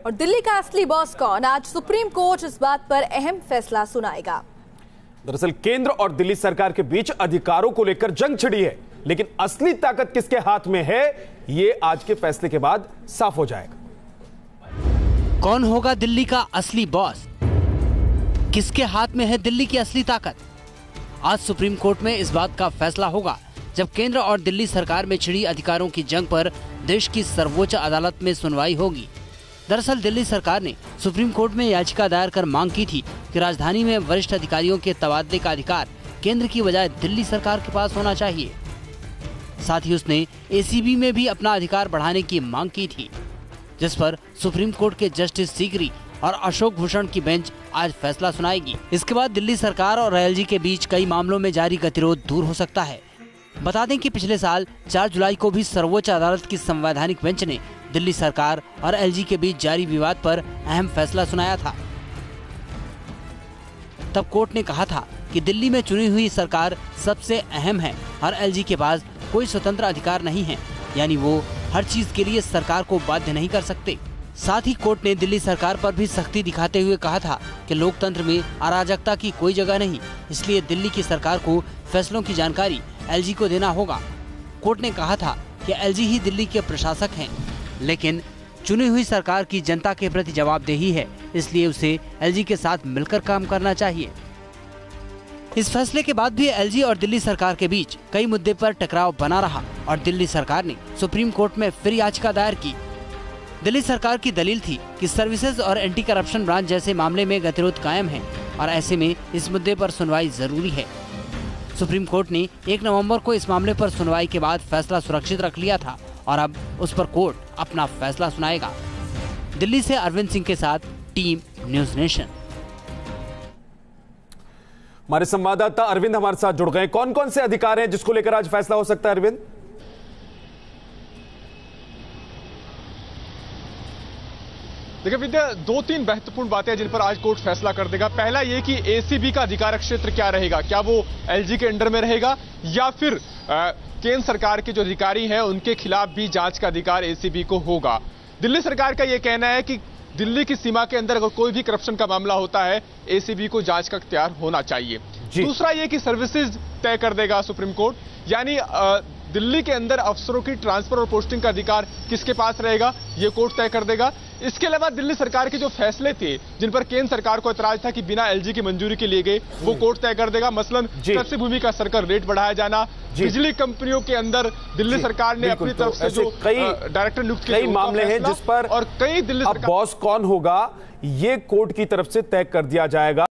और दिल्ली का असली बॉस कौन? आज सुप्रीम कोर्ट इस बात पर अहम फैसला सुनाएगा। दरअसल केंद्र और दिल्ली सरकार के बीच अधिकारों को लेकर जंग छिड़ी है, लेकिन असली ताकत किसके हाथ में है, ये आज के फैसले के बाद साफ हो जाएगा। कौन होगा दिल्ली का असली बॉस? किसके हाथ में है दिल्ली की असली ताकत? आज सुप्रीम कोर्ट में इस बात का फैसला होगा जब केंद्र और दिल्ली सरकार में छिड़ी अधिकारों की जंग पर देश की सर्वोच्च अदालत में सुनवाई होगी। दरअसल दिल्ली सरकार ने सुप्रीम कोर्ट में याचिका दायर कर मांग की थी कि राजधानी में वरिष्ठ अधिकारियों के तबादले का अधिकार केंद्र की बजाय दिल्ली सरकार के पास होना चाहिए। साथ ही उसने एसीबी में भी अपना अधिकार बढ़ाने की मांग की थी, जिस पर सुप्रीम कोर्ट के जस्टिस सीकरी और अशोक भूषण की बेंच आज फैसला सुनाएगी। इसके बाद दिल्ली सरकार और एलजी के बीच कई मामलों में जारी गतिरोध दूर हो सकता है। बता दें कि पिछले साल 4 जुलाई को भी सर्वोच्च अदालत की संवैधानिक बेंच ने दिल्ली सरकार और एलजी के बीच जारी विवाद पर अहम फैसला सुनाया था। तब कोर्ट ने कहा था कि दिल्ली में चुनी हुई सरकार सबसे अहम है और एलजी के पास कोई स्वतंत्र अधिकार नहीं है, यानी वो हर चीज के लिए सरकार को बाध्य नहीं कर सकते। साथ ही कोर्ट ने दिल्ली सरकार पर भी सख्ती दिखाते हुए कहा था कि लोकतंत्र में अराजकता की कोई जगह नहीं, इसलिए दिल्ली की सरकार को फैसलों की जानकारी एलजी को देना होगा। कोर्ट ने कहा था कि एलजी ही दिल्ली के प्रशासक हैं, लेकिन चुनी हुई सरकार की जनता के प्रति जवाबदेही है, इसलिए उसे एलजी के साथ मिलकर काम करना चाहिए। इस फैसले के बाद भी एलजी और दिल्ली सरकार के बीच कई मुद्दे पर टकराव बना रहा और दिल्ली सरकार ने सुप्रीम कोर्ट में फिर याचिका दायर की। दिल्ली सरकार की दलील थी कि सर्विसेज और एंटी करप्शन ब्रांच जैसे मामले में गतिरोध कायम है और ऐसे में इस मुद्दे पर सुनवाई जरूरी है। सुप्रीम कोर्ट ने 1 नवंबर को इस मामले पर सुनवाई के बाद फैसला सुरक्षित रख लिया था और अब उस पर कोर्ट अपना फैसला सुनाएगा। दिल्ली से अरविंद सिंह के साथ टीम न्यूज़ नेशन। हमारे संवाददाता अरविंद हमारे साथ जुड़ गए। कौन कौन से अधिकार हैं जिसको लेकर आज फैसला हो सकता है, अरविंद? देखिए विद्या, 2-3 महत्वपूर्ण बातें हैं जिन पर आज कोर्ट फैसला कर देगा। पहला ये कि एसीबी का अधिकार क्षेत्र क्या रहेगा, क्या वो एलजी के अंडर में रहेगा या फिर केंद्र सरकार के जो अधिकारी हैं उनके खिलाफ भी जांच का अधिकार एसीबी को होगा। दिल्ली सरकार का यह कहना है कि दिल्ली की सीमा के अंदर अगर कोई भी करप्शन का मामला होता है, एसीबी को जांच का इख्तियार होना चाहिए। दूसरा यह कि सर्विसेज तय कर देगा सुप्रीम कोर्ट, यानी दिल्ली के अंदर अफसरों की ट्रांसफर और पोस्टिंग का अधिकार किसके पास रहेगा, यह कोर्ट तय कर देगा। इसके अलावा दिल्ली सरकार के जो फैसले थे जिन पर केंद्र सरकार को ऐतराज था कि बिना एलजी की मंजूरी के लिए गए, वो कोर्ट तय कर देगा। मसलन कृषि भूमि का सर्कल रेट बढ़ाया जाना, बिजली कंपनियों के अंदर दिल्ली सरकार ने अपनी तरफ से जो डायरेक्टर नियुक्त किए, कई मामले हैं जिस पर और कई दिल्ली बॉस कौन होगा ये कोर्ट की तरफ से तय कर दिया जाएगा।